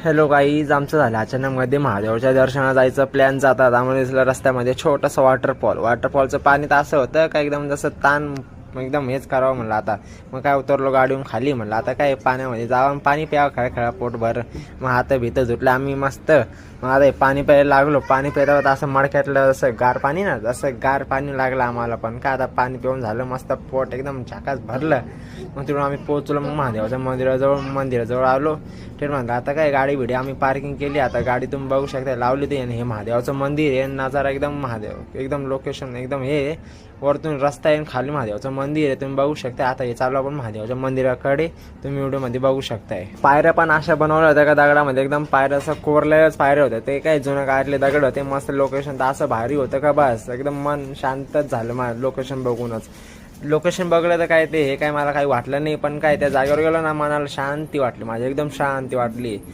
Hello guys, आमचं झालं अचानकमध्ये महादेवाच्या दर्शनाला जायचं प्लॅन जातात. आम्हाला दिसलं रस्त्यामध्ये छोटंसं वॉटरफॉलचं पाणी तर असं होतं का एकदम जसं ताण एकदम हेच करावं म्हणलं. आता मग काय उतरलो गाडीहून खाली, म्हणलं आता काय पाण्यामध्ये जावं पाणी प्यावं खळखळा पोटभर. मग हात भीत झुटलं आम्ही मस्त. मग आता हे पाणी प्यायला लागलो. पाणी प्यायला तर असं मडक्यातलं असं गार पाणी ना, जसं गार पाणी लागलं आम्हाला. पण काय आता पाणी पिऊन झालं मस्त, पोट एकदम झाकास भरलं. मग तिकडून आम्ही पोहोचलो मग महादेवाच्या मंदिराजवळ आलो. ते म्हणलं आता काय गाडी भिडी आम्ही पार्किंग केली. आता गाडी तुम्ही बघू शकता लावली ते. हे महादेवाचं मंदिर आहे, नजारा एकदम महादेव एकदम लोकेशन एकदम हे वरतून रस्ता आहे, खाली महादेवाचं मंदिर आहे तुम्ही बघू शकता. आता हे चालू आपण महादेवाच्या मंदिराकडे, तुम्ही व्हिडिओमध्ये बघू शकताय. पायऱ्या पण अशा बनवल्या होत्या का दगडामध्ये, एकदम पायऱ्या असं कोरल्याच पायऱ्या होत्या. ते काय जुन्या काळातले दगड होते. मस्त लोकेशन तर असं भारी होतं का बस एकदम मन शांतच झालं लोकेशन बघूनच. लोकेशन बघलं तर काय ते हे काय मला काही वाटलं नाही, पण काय त्या जागेवर गेलो ना मनाला शांती वाटली, माझी एकदम शांती वाटली.